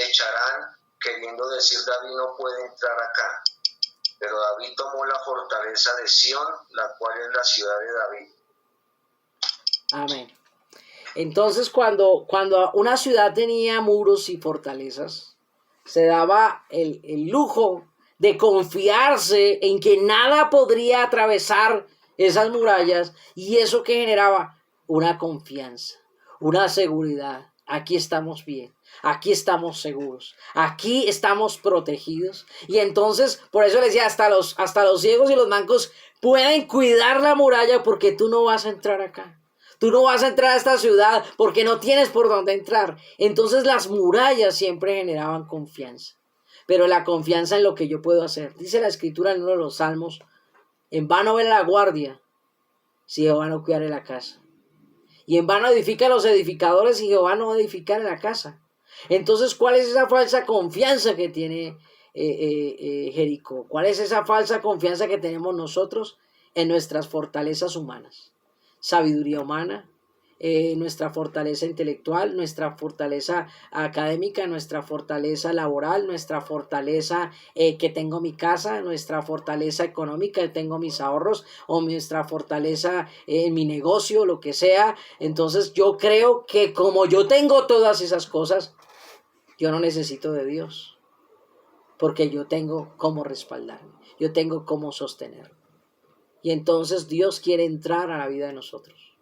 echarán, queriendo decir David no puede entrar acá. Pero David tomó la fortaleza de Sión, la cual es la ciudad de David. Amén. Entonces, cuando una ciudad tenía muros y fortalezas, se daba el lujo de confiarse en que nada podría atravesar esas murallas, y eso que generaba una confianza, una seguridad. Aquí estamos bien, aquí estamos seguros, aquí estamos protegidos. Y entonces, por eso le decía, hasta los ciegos y los mancos pueden cuidar la muralla, porque tú no vas a entrar acá. Tú no vas a entrar a esta ciudad porque no tienes por dónde entrar. Entonces las murallas siempre generaban confianza. Pero la confianza en lo que yo puedo hacer. Dice la escritura en uno de los salmos: en vano vela la guardia si Jehová no cuidare la casa. Y en vano edifican los edificadores si Jehová no edificare la casa. Entonces, ¿cuál es esa falsa confianza que tiene Jericó? ¿Cuál es esa falsa confianza que tenemos nosotros en nuestras fortalezas humanas? Sabiduría humana, nuestra fortaleza intelectual, nuestra fortaleza académica, nuestra fortaleza laboral, nuestra fortaleza que tengo mi casa, nuestra fortaleza económica, que tengo mis ahorros, o nuestra fortaleza en mi negocio, lo que sea. Entonces yo creo que como yo tengo todas esas cosas, yo no necesito de Dios, porque yo tengo cómo respaldarme, yo tengo cómo sostenerme. Y entonces Dios quiere entrar a la vida de nosotros.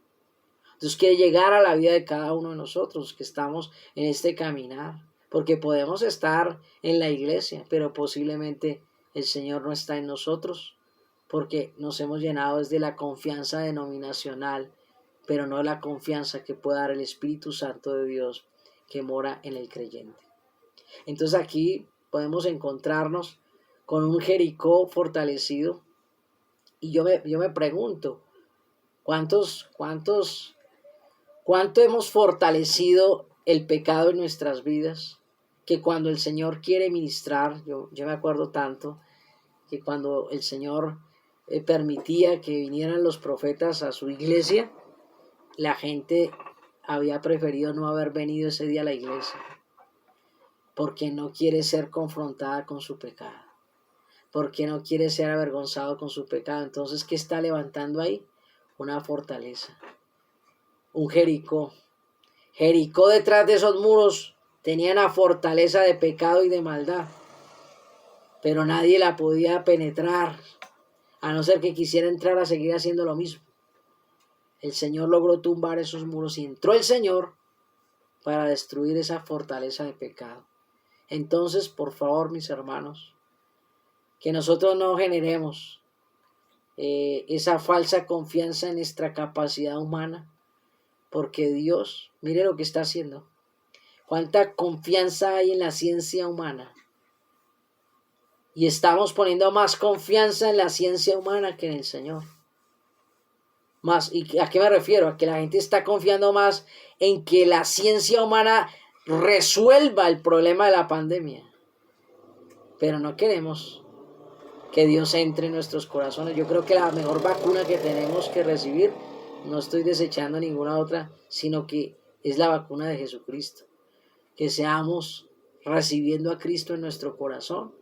Dios quiere llegar a la vida de cada uno de nosotros que estamos en este caminar. Porque podemos estar en la iglesia, pero posiblemente el Señor no está en nosotros, porque nos hemos llenado desde la confianza denominacional, pero no la confianza que puede dar el Espíritu Santo de Dios que mora en el creyente. Entonces aquí podemos encontrarnos con un Jericó fortalecido. Y yo me pregunto, ¿cuánto hemos fortalecido el pecado en nuestras vidas? Que cuando el Señor quiere ministrar, yo me acuerdo tanto, que cuando el Señor permitía que vinieran los profetas a su iglesia, la gente había preferido no haber venido ese día a la iglesia, porque no quiere ser confrontada con su pecado, porque no quiere ser avergonzado con su pecado. Entonces, ¿qué está levantando ahí? Una fortaleza, un Jericó. Jericó, detrás de esos muros, tenía una fortaleza de pecado y de maldad, pero nadie la podía penetrar, a no ser que quisiera entrar a seguir haciendo lo mismo. El Señor logró tumbar esos muros y entró el Señor para destruir esa fortaleza de pecado. Entonces, por favor, mis hermanos, que nosotros no generemos esa falsa confianza en nuestra capacidad humana, porque Dios, mire lo que está haciendo. Cuánta confianza hay en la ciencia humana, y estamos poniendo más confianza en la ciencia humana que en el Señor. Más, ¿y a qué me refiero? A que la gente está confiando más en que la ciencia humana resuelva el problema de la pandemia, pero no queremos que Dios entre en nuestros corazones. Yo creo que la mejor vacuna que tenemos que recibir, no estoy desechando ninguna otra, sino que es la vacuna de Jesucristo. Que seamos recibiendo a Cristo en nuestro corazón,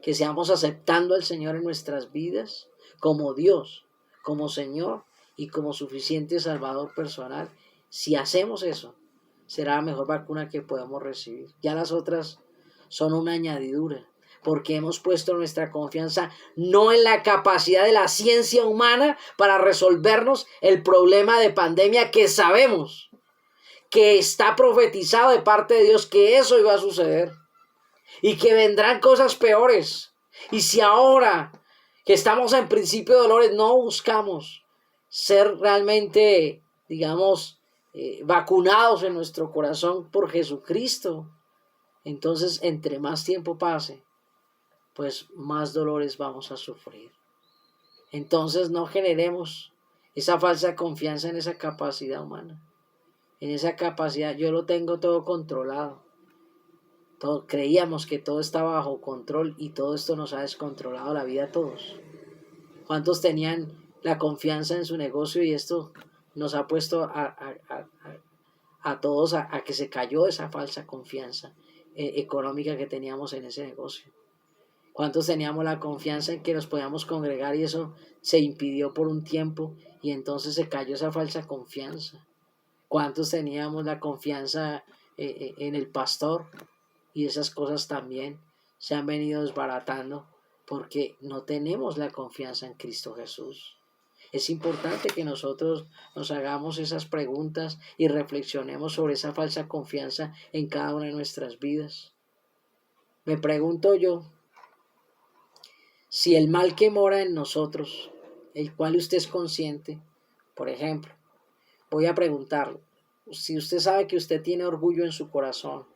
que seamos aceptando al Señor en nuestras vidas como Dios, como Señor y como suficiente Salvador personal. Si hacemos eso, será la mejor vacuna que podamos recibir. Ya las otras son una añadidura, porque hemos puesto nuestra confianza no en la capacidad de la ciencia humana para resolvernos el problema de pandemia, que sabemos que está profetizado de parte de Dios que eso iba a suceder y que vendrán cosas peores. Y si ahora que estamos en principio de dolores no buscamos ser realmente, digamos, vacunados en nuestro corazón por Jesucristo, entonces entre más tiempo pase, pues más dolores vamos a sufrir. Entonces no generemos esa falsa confianza en esa capacidad humana, en esa capacidad. Yo lo tengo todo controlado. Creíamos que todo estaba bajo control y todo esto nos ha descontrolado la vida a todos. ¿Cuántos tenían la confianza en su negocio y esto nos ha puesto a todos a que se cayó esa falsa confianza económica que teníamos en ese negocio? ¿Cuántos teníamos la confianza en que nos podíamos congregar y eso se impidió por un tiempo y entonces se cayó esa falsa confianza? ¿Cuántos teníamos la confianza en el pastor y esas cosas también se han venido desbaratando porque no tenemos la confianza en Cristo Jesús? Es importante que nosotros nos hagamos esas preguntas y reflexionemos sobre esa falsa confianza en cada una de nuestras vidas. Me pregunto yo, si el mal que mora en nosotros, el cual usted es consciente, por ejemplo, voy a preguntarle, si usted sabe que usted tiene orgullo en su corazón,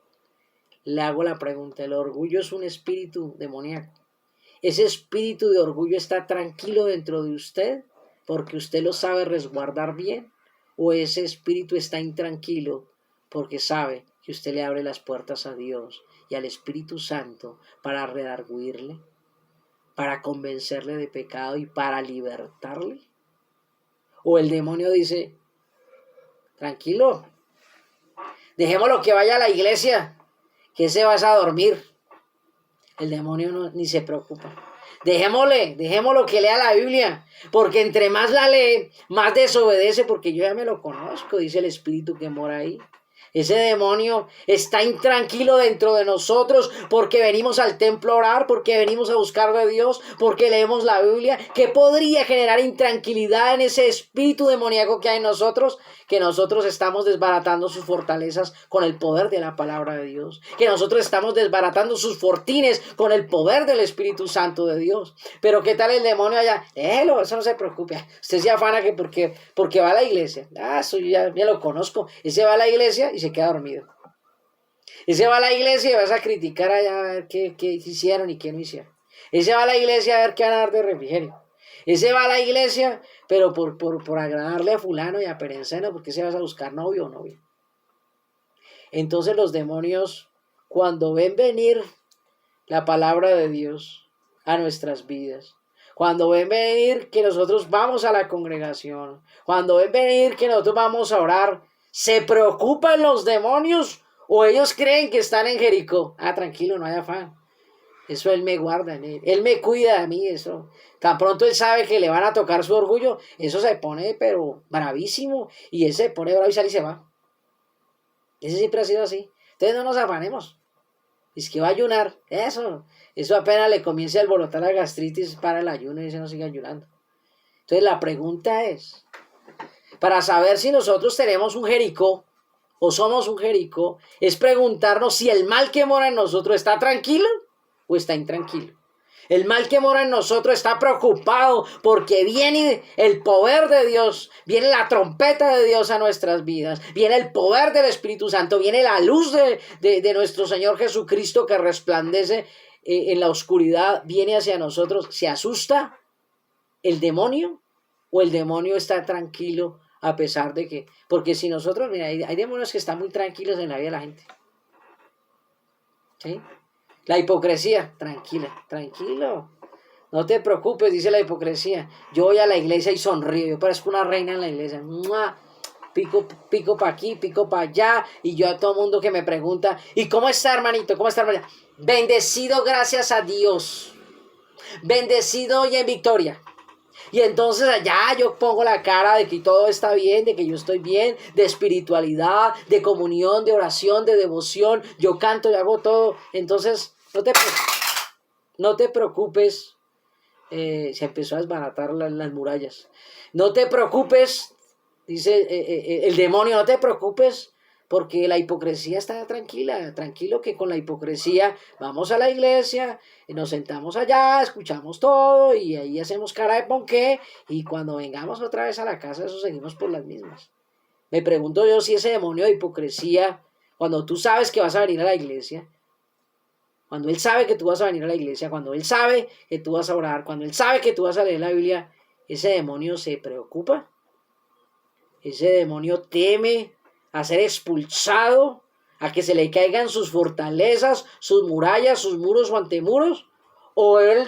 le hago la pregunta, ¿el orgullo es un espíritu demoníaco? ¿Ese espíritu de orgullo está tranquilo dentro de usted porque usted lo sabe resguardar bien? ¿O ese espíritu está intranquilo porque sabe que usted le abre las puertas a Dios y al Espíritu Santo para redarguirle, para convencerle de pecado y para libertarle? ¿O el demonio dice, tranquilo, dejémoslo que vaya a la iglesia, que se vas a dormir? El demonio ni se preocupa. Dejémoslo que lea la Biblia, porque entre más la lee, más desobedece, porque yo ya me lo conozco, dice el espíritu que mora ahí. Ese demonio está intranquilo dentro de nosotros porque venimos al templo a orar, porque venimos a buscar de Dios, porque leemos la Biblia. ¿Qué podría generar intranquilidad en ese espíritu demoníaco que hay en nosotros? Que nosotros estamos desbaratando sus fortalezas con el poder de la palabra de Dios. Que nosotros estamos desbaratando sus fortines con el poder del Espíritu Santo de Dios. Pero ¿qué tal el demonio allá? Déjelo, eso no se preocupe. Usted se afana que porque va a la iglesia. Eso yo ya lo conozco. Ese va a la iglesia y se queda dormido. Ese va a la iglesia y vas a criticar allá a ver qué hicieron y qué no hicieron. Ese va a la iglesia a ver qué van a dar de refrigerio. Ese va a la iglesia, pero por agradarle a fulano y a perenzano, porque se vas a buscar novio o novia. Entonces los demonios, cuando ven venir la palabra de Dios a nuestras vidas, cuando ven venir que nosotros vamos a la congregación, cuando ven venir que nosotros vamos a orar, ¿se preocupan los demonios o ellos creen que están en Jericó? Tranquilo, no hay afán. Eso Él me guarda, Él me cuida a mí, eso. Tan pronto Él sabe que le van a tocar su orgullo, eso se pone pero bravísimo, y Él se pone bravo y sale y se va. Ese siempre ha sido así. Entonces no nos afanemos. Es que va a ayunar, eso apenas le comience a alborotar la gastritis para el ayuno y se no sigue ayunando. Entonces la pregunta es, para saber si nosotros tenemos un Jericó o somos un Jericó, es preguntarnos si el mal que mora en nosotros está tranquilo o está intranquilo. El mal que mora en nosotros está preocupado porque viene el poder de Dios, viene la trompeta de Dios a nuestras vidas, viene el poder del Espíritu Santo, viene la luz de nuestro Señor Jesucristo que resplandece en la oscuridad, viene hacia nosotros. ¿Se asusta el demonio o el demonio está tranquilo a pesar de que? Porque si nosotros, mira, hay demonios que están muy tranquilos en la vida de la gente. ¿Sí? La hipocresía, tranquilo, no te preocupes, dice la hipocresía. Yo voy a la iglesia y sonrío, yo parezco una reina en la iglesia. ¡Mua! Pico para aquí, pico para allá, y yo a todo mundo que me pregunta, ¿y cómo está, hermanito? ¿Cómo está, hermanita? Bendecido, gracias a Dios. Bendecido y en victoria. Y entonces allá yo pongo la cara de que todo está bien, de que yo estoy bien, de espiritualidad, de comunión, de oración, de devoción. Yo canto y hago todo. Entonces, no te preocupes. Se empezó a desbaratar las murallas. No te preocupes, dice el demonio, no te preocupes. Porque la hipocresía está tranquilo que con la hipocresía vamos a la iglesia, nos sentamos allá, escuchamos todo y ahí hacemos cara de ponqué y cuando vengamos otra vez a la casa eso seguimos por las mismas. Me pregunto yo si ese demonio de hipocresía, cuando tú sabes que vas a venir a la iglesia, cuando él sabe que tú vas a venir a la iglesia, cuando él sabe que tú vas a orar, cuando él sabe que tú vas a leer la Biblia, ese demonio se preocupa, ese demonio teme a ser expulsado, a que se le caigan sus fortalezas, sus murallas, sus muros o antemuros, o él,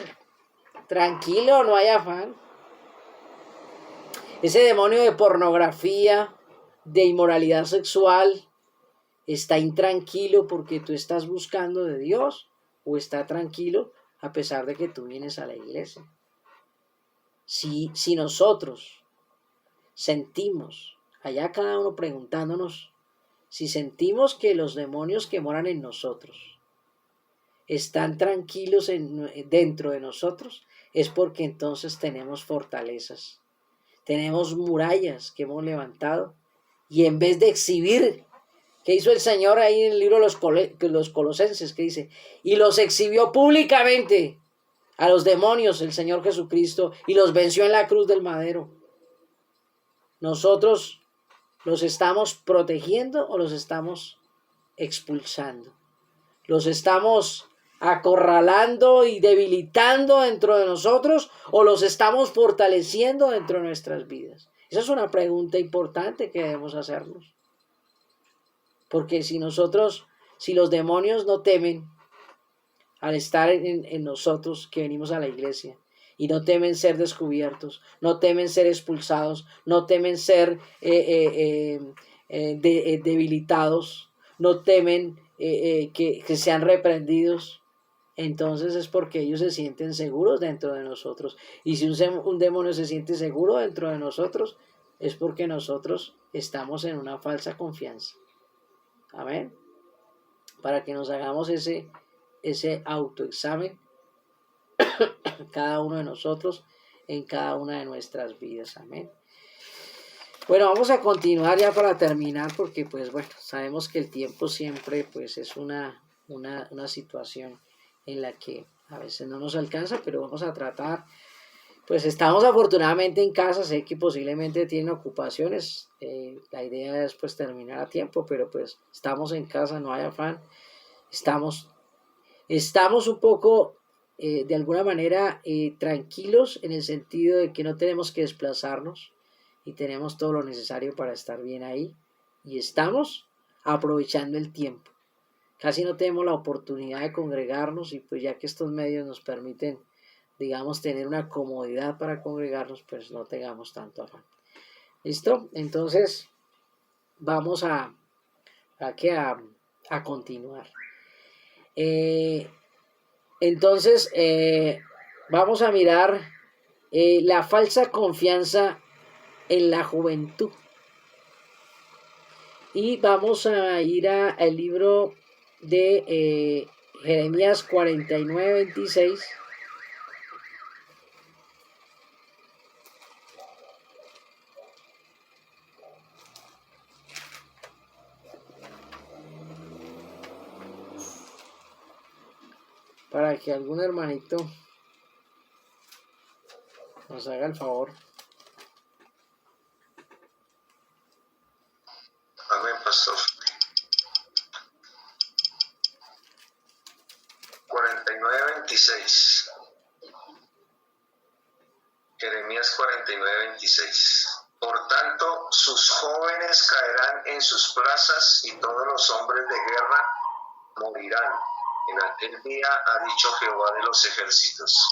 tranquilo, no hay afán. Ese demonio de pornografía, de inmoralidad sexual, ¿Está intranquilo porque tú estás buscando de Dios? ¿O está tranquilo a pesar de que tú vienes a la iglesia? Si nosotros sentimos, allá cada uno preguntándonos, si sentimos que los demonios que moran en nosotros están tranquilos dentro de nosotros, es porque entonces tenemos fortalezas, tenemos murallas que hemos levantado, y en vez de exhibir, ¿qué hizo el Señor ahí en el libro de los Colosenses? Que dice, y los exhibió públicamente a los demonios el Señor Jesucristo, y los venció en la cruz del madero. ¿Nosotros los estamos protegiendo o los estamos expulsando? ¿Los estamos acorralando y debilitando dentro de nosotros o los estamos fortaleciendo dentro de nuestras vidas? Esa es una pregunta importante que debemos hacernos. Porque si los demonios no temen al estar en nosotros que venimos a la iglesia, y no temen ser descubiertos, no temen ser expulsados, no temen ser debilitados, no temen que sean reprendidos, entonces es porque ellos se sienten seguros dentro de nosotros. Y si un demonio se siente seguro dentro de nosotros, es porque nosotros estamos en una falsa confianza. Amén. Para que nos hagamos ese autoexamen, cada uno de nosotros, en cada una de nuestras vidas. Amén. Bueno, vamos a continuar ya para terminar, porque pues bueno, sabemos que el tiempo siempre pues es una situación en la que a veces no nos alcanza, pero vamos a tratar. Pues estamos afortunadamente en casa, sé que posiblemente tienen ocupaciones, la idea es pues terminar a tiempo, pero pues estamos en casa, no hay afán, estamos un poco de alguna manera tranquilos, en el sentido de que no tenemos que desplazarnos y tenemos todo lo necesario para estar bien ahí, y estamos aprovechando el tiempo. Casi no tenemos la oportunidad de congregarnos, y pues ya que estos medios nos permiten, digamos, tener una comodidad para congregarnos, pues no tengamos tanto afán. ¿Listo? Entonces vamos a continuar. Entonces vamos a mirar la falsa confianza en la juventud, y vamos a ir al libro de Jeremías 49:26. Para que algún hermanito nos haga el favor. Amén, pastor. 49:26. Jeremías 49:26. Por tanto, sus jóvenes caerán en sus plazas, y todos los hombres de guerra morirán. En aquel día ha dicho Jehová de los ejércitos.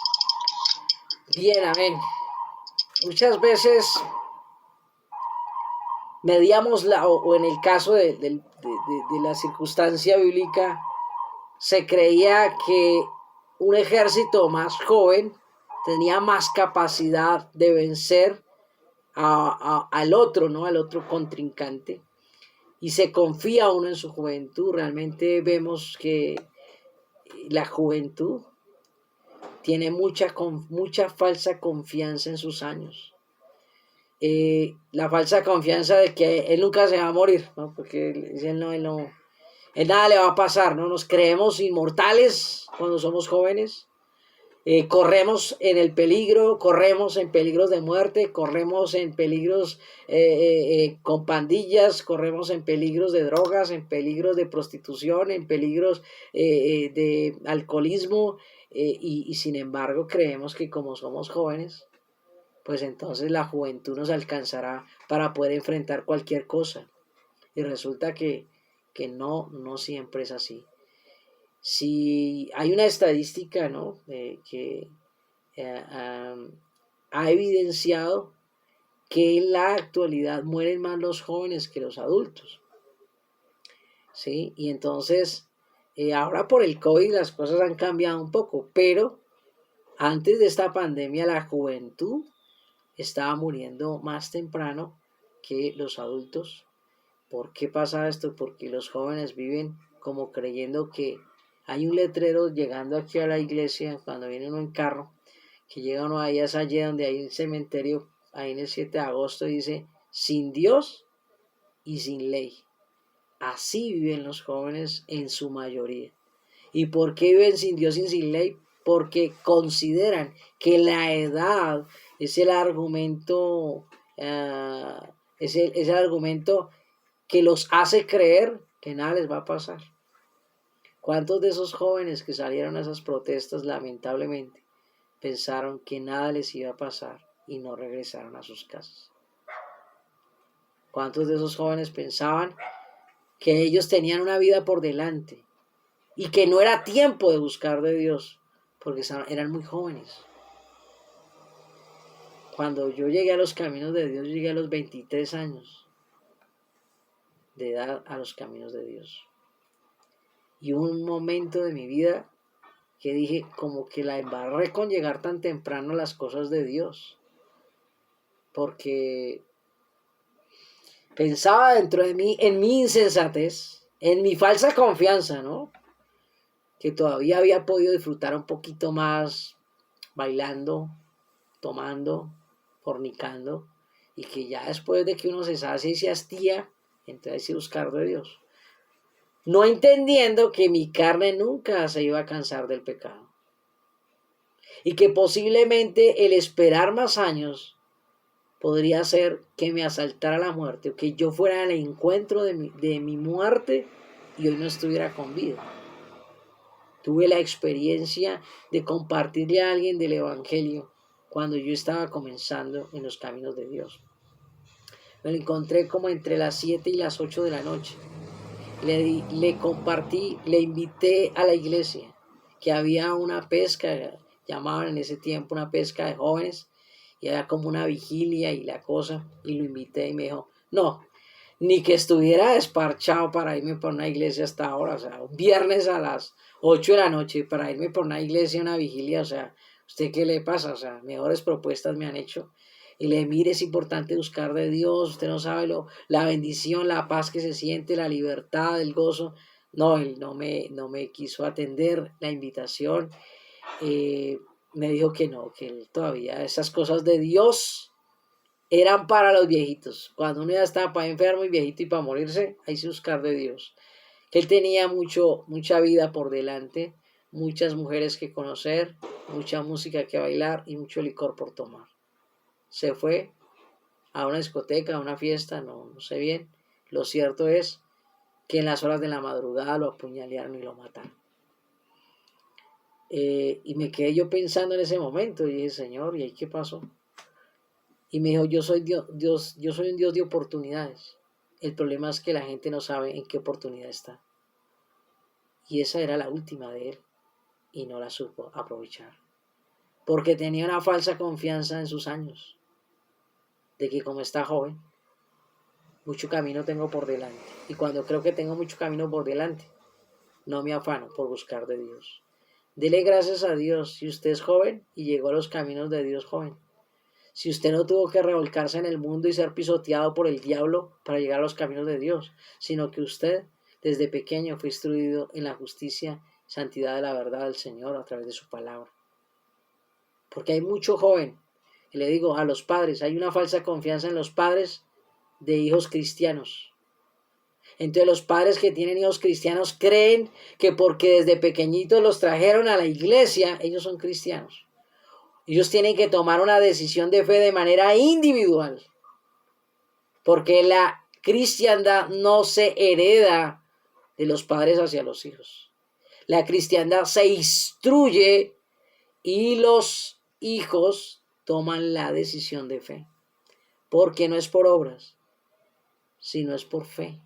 Bien, amén. Muchas veces mediamos o en el caso de la circunstancia bíblica, se creía que un ejército más joven tenía más capacidad de vencer al otro, ¿no? Al otro contrincante, y se confía uno en su juventud. Realmente vemos que la juventud tiene mucha falsa confianza en sus años. La falsa confianza de que él nunca se va a morir, ¿no? Porque él nada le va a pasar, ¿no? Nos creemos inmortales cuando somos jóvenes. Corremos en el peligro, corremos en peligros de muerte, corremos en peligros con pandillas, corremos en peligros de drogas, en peligros de prostitución, en peligros de alcoholismo, y sin embargo creemos que como somos jóvenes, pues entonces la juventud nos alcanzará para poder enfrentar cualquier cosa. Y resulta que no siempre es así. Si hay una estadística, ¿no? Que ha evidenciado que en la actualidad mueren más los jóvenes que los adultos. ¿sí? Y entonces, ahora por el COVID las cosas han cambiado un poco, pero antes de esta pandemia la juventud estaba muriendo más temprano que los adultos. ¿Por qué pasa esto? Porque los jóvenes viven como creyendo que hay un letrero llegando aquí a la iglesia cuando viene uno en carro, que llega uno ahí a esa allí donde hay un cementerio, ahí en el 7 de agosto, y dice, sin Dios y sin ley. Así viven los jóvenes en su mayoría. ¿Y por qué viven sin Dios y sin ley? Porque consideran que la edad es el argumento, es el argumento que los hace creer que nada les va a pasar. ¿Cuántos de esos jóvenes que salieron a esas protestas lamentablemente pensaron que nada les iba a pasar y no regresaron a sus casas? ¿Cuántos de esos jóvenes pensaban que ellos tenían una vida por delante y que no era tiempo de buscar de Dios porque eran muy jóvenes? Cuando yo llegué a los caminos de Dios, yo llegué a los 23 años de edad a los caminos de Dios. Y hubo un momento de mi vida que dije, como que la embarré con llegar tan temprano a las cosas de Dios. Porque pensaba dentro de mí, en mi insensatez, en mi falsa confianza, ¿no? Que todavía había podido disfrutar un poquito más bailando, tomando, fornicando, y que ya después de que uno se sacia y se hastía, entonces hay que buscar de Dios. No entendiendo que mi carne nunca se iba a cansar del pecado. Y que posiblemente el esperar más años podría hacer que me asaltara la muerte, o que yo fuera al encuentro de mi muerte y hoy no estuviera con vida. Tuve la experiencia de compartirle a alguien del Evangelio cuando yo estaba comenzando en los caminos de Dios. Me lo encontré como entre las 7 y las 8 de la noche. Le compartí, le invité a la iglesia, que había una pesca, llamaban en ese tiempo una pesca de jóvenes, y era como una vigilia y la cosa, y lo invité y me dijo, no, ni que estuviera desparchado para irme por una iglesia hasta ahora, o sea, un viernes a las 8 de la noche para irme por una iglesia, una vigilia, o sea, ¿usted qué le pasa? O sea, mejores propuestas me han hecho. Y le mire, es importante buscar de Dios, usted no sabe la bendición, la paz que se siente, la libertad, el gozo. No, él no me quiso atender la invitación. Me dijo que no, que él todavía esas cosas de Dios eran para los viejitos. Cuando uno ya estaba para enfermo y viejito y para morirse, hay que buscar de Dios. Que él tenía mucha vida por delante, muchas mujeres que conocer, mucha música que bailar y mucho licor por tomar. Se fue a una discoteca, a una fiesta, no sé bien. Lo cierto es que en las horas de la madrugada lo apuñalearon y lo mataron. Y me quedé yo pensando en ese momento y dije, Señor, ¿y ahí qué pasó? Y me dijo, yo soy un Dios de oportunidades. El problema es que la gente no sabe en qué oportunidad está. Y esa era la última de él y no la supo aprovechar. Porque tenía una falsa confianza en sus años. De que como está joven, mucho camino tengo por delante. Y cuando creo que tengo mucho camino por delante, no me afano por buscar de Dios. Dele gracias a Dios si usted es joven y llegó a los caminos de Dios joven. Si usted no tuvo que revolcarse en el mundo y ser pisoteado por el diablo para llegar a los caminos de Dios, sino que usted desde pequeño fue instruido en la justicia y santidad de la verdad del Señor a través de su palabra. Porque hay mucho joven, y le digo a los padres, hay una falsa confianza en los padres de hijos cristianos. Entonces los padres que tienen hijos cristianos creen que porque desde pequeñitos los trajeron a la iglesia, ellos son cristianos. Ellos tienen que tomar una decisión de fe de manera individual. Porque la cristiandad no se hereda de los padres hacia los hijos. La cristiandad se instruye y los hijos toman la decisión de fe. Porque no es por obras, sino es por fe.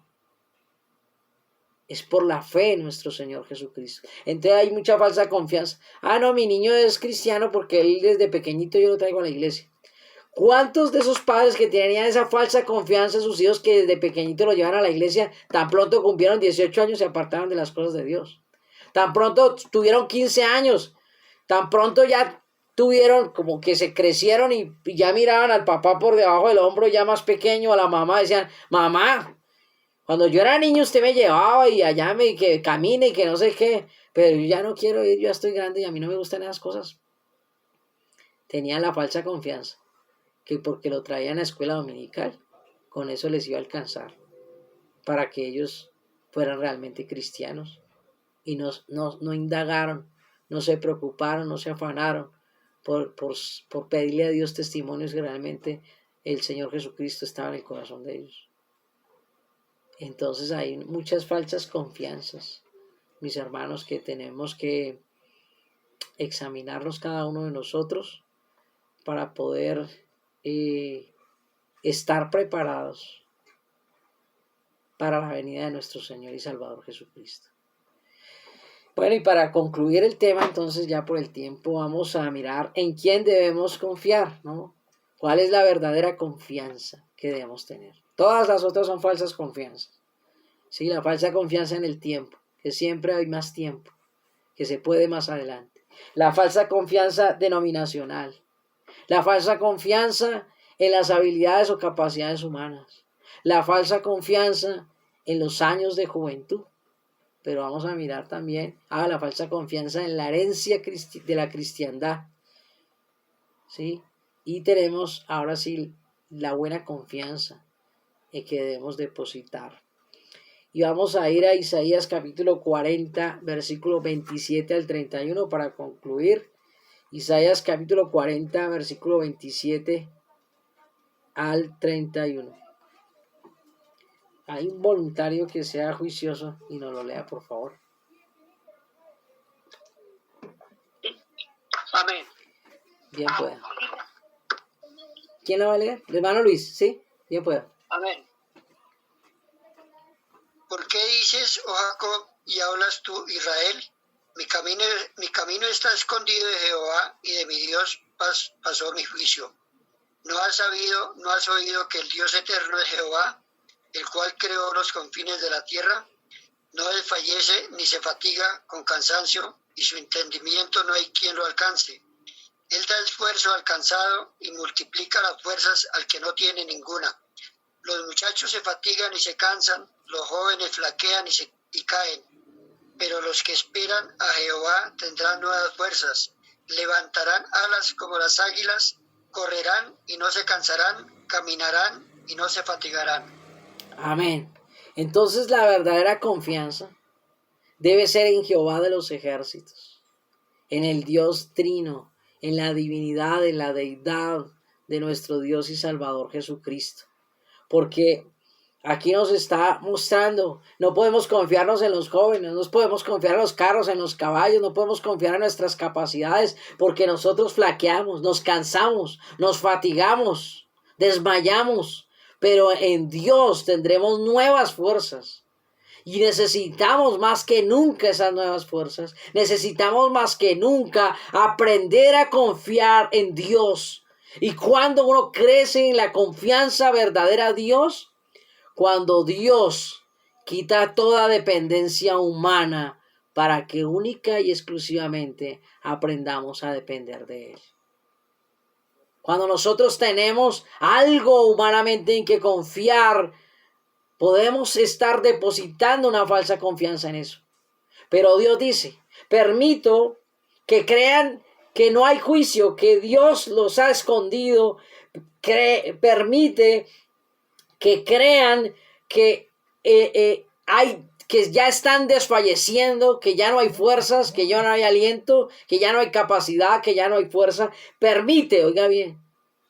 Es por la fe en nuestro Señor Jesucristo. Entonces hay mucha falsa confianza. No, mi niño es cristiano porque él desde pequeñito yo lo traigo a la iglesia. ¿Cuántos de esos padres que tenían esa falsa confianza en sus hijos que desde pequeñito los llevan a la iglesia, tan pronto cumplieron 18 años se apartaron de las cosas de Dios? Tan pronto tuvieron 15 años, tan pronto ya tuvieron como que se crecieron y ya miraban al papá por debajo del hombro ya más pequeño, a la mamá, decían, mamá, cuando yo era niño usted me llevaba y allá me que camine y que no sé qué, pero yo ya no quiero ir, yo ya estoy grande y a mí no me gustan esas cosas. Tenían la falsa confianza que porque lo traían a escuela dominical, con eso les iba a alcanzar para que ellos fueran realmente cristianos y no indagaron, no se preocuparon, no se afanaron por pedirle a Dios testimonios que realmente el Señor Jesucristo estaba en el corazón de ellos. Entonces hay muchas falsas confianzas, mis hermanos, que tenemos que examinarnos cada uno de nosotros para poder estar preparados para la venida de nuestro Señor y Salvador Jesucristo. Bueno, y para concluir el tema, entonces ya por el tiempo vamos a mirar en quién debemos confiar, ¿no? ¿Cuál es la verdadera confianza que debemos tener? Todas las otras son falsas confianzas. Sí, la falsa confianza en el tiempo, que siempre hay más tiempo, que se puede más adelante. La falsa confianza denominacional. La falsa confianza en las habilidades o capacidades humanas. La falsa confianza en los años de juventud. Pero vamos a mirar también la falsa confianza en la herencia de la cristiandad. ¿Sí? Y tenemos ahora sí la buena confianza que debemos depositar. Y vamos a ir a Isaías capítulo 40, versículo 27 al 31 para concluir. Isaías capítulo 40, versículo 27 al 31. Hay un voluntario que sea juicioso y nos lo lea, por favor. Amén. Bien pueda. ¿Quién lo va a leer? El hermano Luis, ¿sí? Bien pueda. Amén. ¿Por qué dices, oh Jacob, y hablas tú, Israel? Mi camino está escondido de Jehová, y de mi Dios pasó mi juicio. ¿No has oído que el Dios eterno es Jehová, el cual creó los confines de la tierra? No desfallece ni se fatiga con cansancio, y su entendimiento no hay quien lo alcance. Él da esfuerzo al cansado y multiplica las fuerzas al que no tiene ninguna. Los muchachos se fatigan y se cansan, los jóvenes flaquean y caen. Pero los que esperan a Jehová tendrán nuevas fuerzas, levantarán alas como las águilas, correrán y no se cansarán, caminarán y no se fatigarán. Amén. Entonces la verdadera confianza debe ser en Jehová de los ejércitos, en el Dios trino, en la divinidad, en la deidad de nuestro Dios y Salvador Jesucristo. Porque aquí nos está mostrando, no podemos confiarnos en los jóvenes, no podemos confiar en los carros, en los caballos, no podemos confiar en nuestras capacidades, porque nosotros flaqueamos, nos cansamos, nos fatigamos, desmayamos, pero en Dios tendremos nuevas fuerzas. Y necesitamos más que nunca esas nuevas fuerzas. Necesitamos más que nunca aprender a confiar en Dios. Y cuando uno crece en la confianza verdadera a Dios, cuando Dios quita toda dependencia humana para que única y exclusivamente aprendamos a depender de Él. Cuando nosotros tenemos algo humanamente en que confiar, podemos estar depositando una falsa confianza en eso. Pero Dios dice, permito que crean que no hay juicio, que Dios los ha escondido, permite que crean que que ya están desfalleciendo, que ya no hay fuerzas, que ya no hay aliento, que ya no hay capacidad, que ya no hay fuerza. Permite, oiga bien,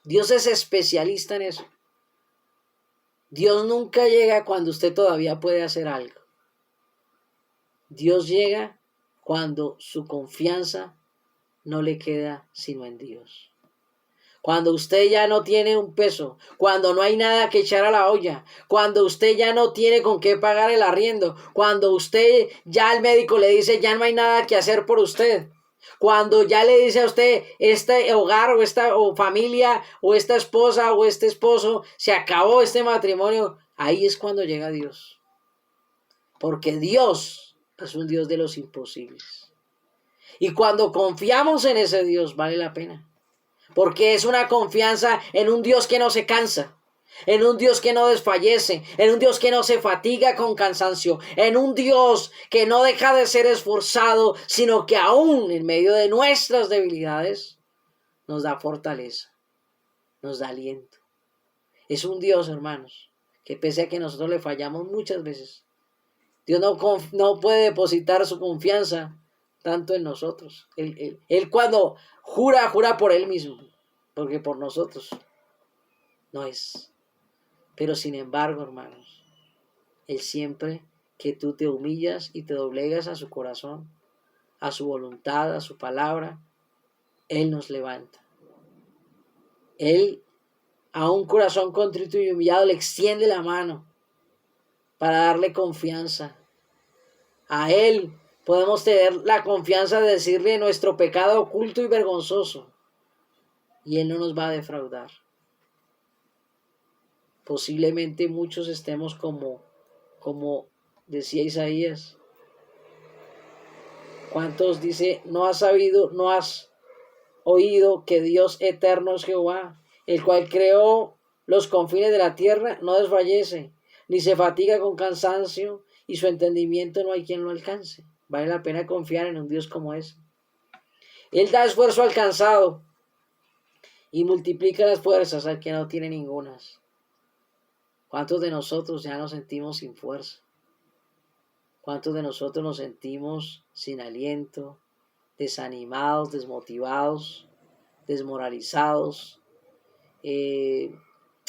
Dios es especialista en eso. Dios nunca llega cuando usted todavía puede hacer algo. Dios llega cuando su confianza no le queda sino en Dios. Cuando usted ya no tiene un peso, cuando no hay nada que echar a la olla, cuando usted ya no tiene con qué pagar el arriendo, cuando usted ya el médico le dice ya no hay nada que hacer por usted, Cuando ya le dice a usted, este hogar o esta familia o esta esposa o este esposo, se acabó este matrimonio, ahí es cuando llega Dios. Porque Dios es un Dios de los imposibles. Y cuando confiamos en ese Dios, vale la pena. Porque es una confianza en un Dios que no se cansa, en un Dios que no desfallece, en un Dios que no se fatiga con cansancio, en un Dios que no deja de ser esforzado, sino que aún en medio de nuestras debilidades nos da fortaleza, nos da aliento. Es un Dios, hermanos, que pese a que nosotros le fallamos muchas veces, Dios no puede depositar su confianza tanto en nosotros. Él cuando jura por Él mismo, porque por nosotros no es. Pero sin embargo, hermanos, Él siempre que tú te humillas y te doblegas a su corazón, a su voluntad, a su palabra, Él nos levanta. Él a un corazón contrito y humillado le extiende la mano para darle confianza. A Él podemos tener la confianza de decirle nuestro pecado oculto y vergonzoso, y Él no nos va a defraudar. Posiblemente muchos estemos como decía Isaías. ¿Cuántos dice, no has sabido, no has oído que Dios eterno es Jehová, el cual creó los confines de la tierra, no desfallece, ni se fatiga con cansancio, y su entendimiento no hay quien lo alcance? Vale la pena confiar en un Dios como ese. Él da esfuerzo al cansado y multiplica las fuerzas al que no tiene ningunas. ¿Cuántos de nosotros ya nos sentimos sin fuerza? ¿Cuántos de nosotros nos sentimos sin aliento, desanimados, desmotivados, desmoralizados,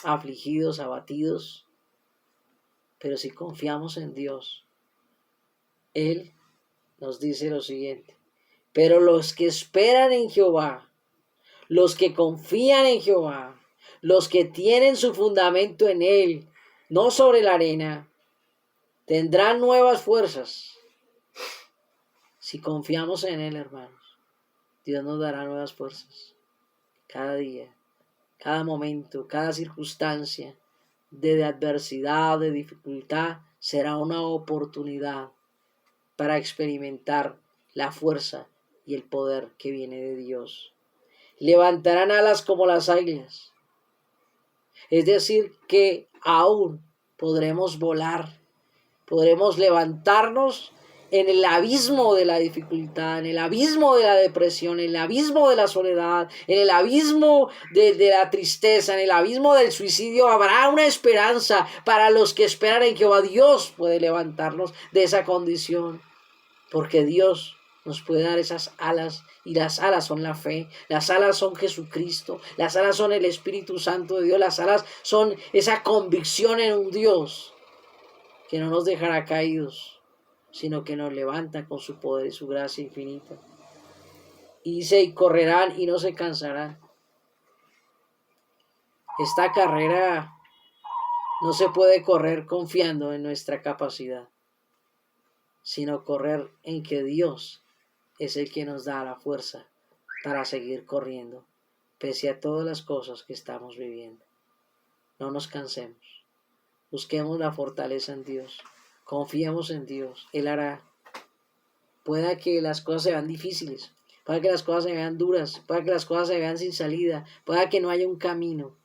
afligidos, abatidos? Pero si confiamos en Dios, Él nos dice lo siguiente: pero los que esperan en Jehová, los que confían en Jehová, los que tienen su fundamento en Él, no sobre la arena, tendrán nuevas fuerzas. Si confiamos en Él, hermanos, Dios nos dará nuevas fuerzas. Cada día, cada momento, cada circunstancia de adversidad, de dificultad, será una oportunidad para experimentar la fuerza y el poder que viene de Dios. Levantarán alas como las águilas. Es decir, que aún podremos volar, podremos levantarnos en el abismo de la dificultad, en el abismo de la depresión, en el abismo de la soledad, en el abismo de la tristeza, en el abismo del suicidio. Habrá una esperanza para los que esperan en Jehová. Dios puede levantarnos de esa condición, porque Dios nos puede dar esas alas, y las alas son la fe, las alas son Jesucristo, las alas son el Espíritu Santo de Dios, las alas son esa convicción en un Dios que no nos dejará caídos, sino que nos levanta con su poder y su gracia infinita. Y dice, y correrán y no se cansarán. Esta carrera no se puede correr confiando en nuestra capacidad, sino correr en que Dios es el que nos da la fuerza para seguir corriendo, pese a todas las cosas que estamos viviendo. No nos cansemos, busquemos la fortaleza en Dios, confiemos en Dios, Él hará. Pueda que las cosas se vean difíciles, pueda que las cosas se vean duras, pueda que las cosas se vean sin salida, pueda que no haya un camino,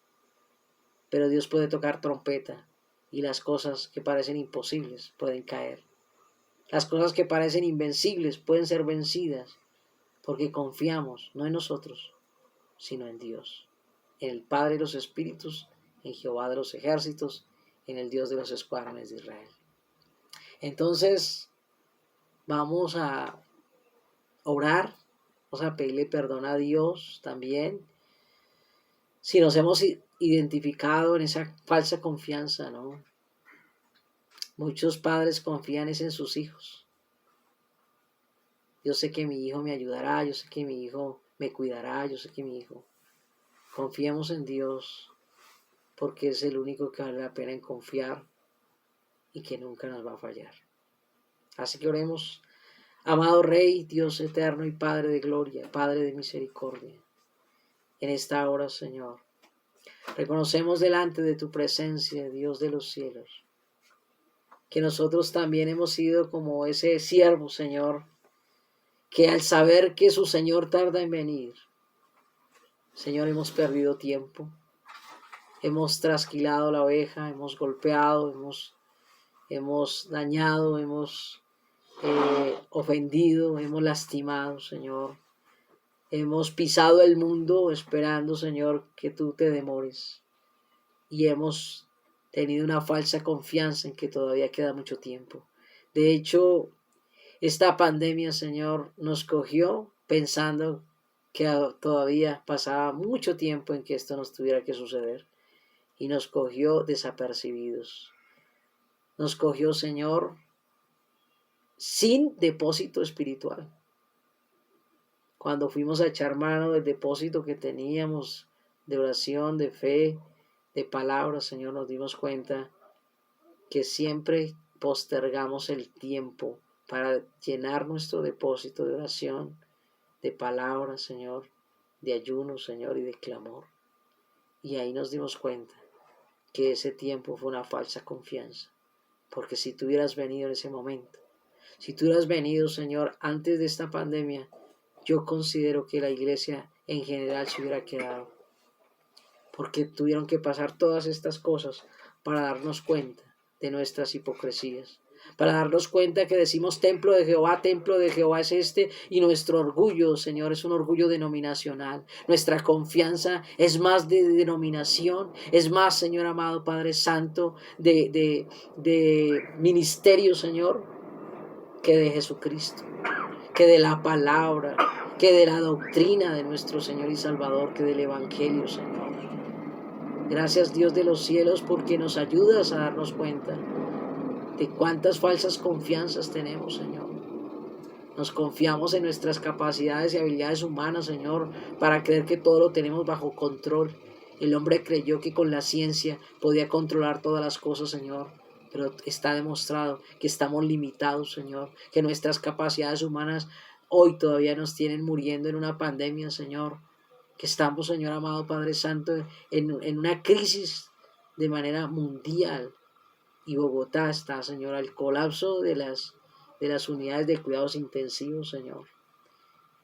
pero Dios puede tocar trompeta y las cosas que parecen imposibles pueden caer. Las cosas que parecen invencibles pueden ser vencidas, porque confiamos no en nosotros, sino en Dios, en el Padre de los Espíritus, en Jehová de los ejércitos, en el Dios de los escuadrones de Israel. Entonces, vamos a orar, vamos a pedirle perdón a Dios también, si nos hemos identificado en esa falsa confianza, ¿no? Muchos padres confían en sus hijos. Yo sé que mi hijo me ayudará, yo sé que mi hijo me cuidará, yo sé que mi hijo... Confiemos en Dios, porque es el único que vale la pena en confiar y que nunca nos va a fallar. Así que oremos Amado Rey, Dios eterno y Padre de gloria, Padre de misericordia, en esta hora, Señor, reconocemos delante de tu presencia, Dios de los cielos, que nosotros también hemos sido como ese siervo, Señor, que al saber que su Señor tarda en venir, Señor, hemos perdido tiempo, hemos trasquilado la oveja, hemos golpeado, hemos dañado, hemos ofendido, hemos lastimado, Señor. Hemos pisado el mundo esperando, Señor, que tú te demores. Y hemos tenido una falsa confianza en que todavía queda mucho tiempo. De hecho, esta pandemia, Señor, nos cogió pensando que todavía pasaba mucho tiempo en que esto nos tuviera que suceder. Y nos cogió desapercibidos. Nos cogió, Señor, sin depósito espiritual. Cuando fuimos a echar mano del depósito que teníamos de oración, de fe, de palabras, Señor, nos dimos cuenta que siempre postergamos el tiempo para llenar nuestro depósito de oración, de palabras, Señor, de ayuno, Señor, y de clamor. Y ahí nos dimos cuenta que ese tiempo fue una falsa confianza, porque si tú hubieras venido en ese momento, si tú hubieras venido, Señor, antes de esta pandemia, yo considero que la iglesia en general se hubiera quedado, porque tuvieron que pasar todas estas cosas para darnos cuenta de nuestras hipocresías, para darnos cuenta que decimos templo de Jehová es este, y nuestro orgullo, Señor, es un orgullo denominacional. Nuestra confianza es más de denominación, es más, Señor amado Padre Santo, de ministerio, Señor, que de Jesucristo, que de la palabra, que de la doctrina de nuestro Señor y Salvador, que del Evangelio, Señor. Gracias, Dios de los cielos, porque nos ayudas a darnos cuenta de cuántas falsas confianzas tenemos, Señor. Nos confiamos en nuestras capacidades y habilidades humanas, Señor, para creer que todo lo tenemos bajo control. El hombre creyó que con la ciencia podía controlar todas las cosas, Señor. Pero está demostrado que estamos limitados, Señor, que nuestras capacidades humanas hoy todavía nos tienen muriendo en una pandemia, Señor, que estamos, Señor amado Padre Santo, en una crisis de manera mundial, y Bogotá está, Señor, al colapso de las unidades de cuidados intensivos, Señor,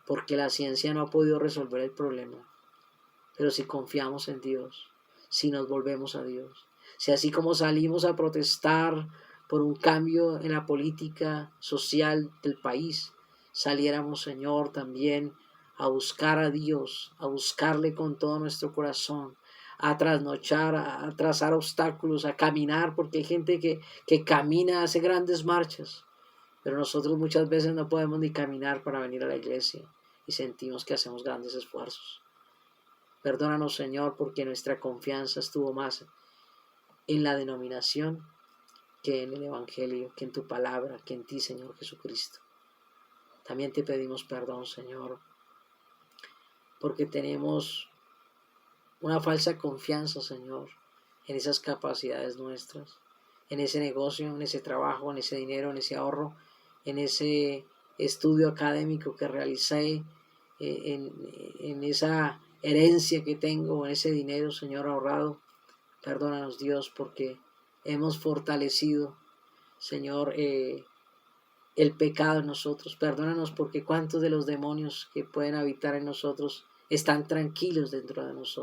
porque la ciencia no ha podido resolver el problema. Pero si confiamos en Dios, si nos volvemos a Dios, si así como salimos a protestar por un cambio en la política social del país, saliéramos, Señor, también a buscar a Dios, a buscarle con todo nuestro corazón, a trasnochar, a trazar obstáculos, a caminar, porque hay gente que camina, hace grandes marchas, pero nosotros muchas veces no podemos ni caminar para venir a la iglesia y sentimos que hacemos grandes esfuerzos. Perdónanos, Señor, porque nuestra confianza estuvo más en la denominación que en el Evangelio, que en tu palabra, que en ti, Señor Jesucristo. También te pedimos perdón, Señor, porque tenemos una falsa confianza, Señor, en esas capacidades nuestras, en ese negocio, en ese trabajo, en ese dinero, en ese ahorro, en ese estudio académico que realicé, en esa herencia que tengo, en ese dinero, Señor, ahorrado. Perdónanos, Dios, porque hemos fortalecido, Señor, el pecado en nosotros. Perdónanos porque cuántos de los demonios que pueden habitar en nosotros están tranquilos dentro de nosotros.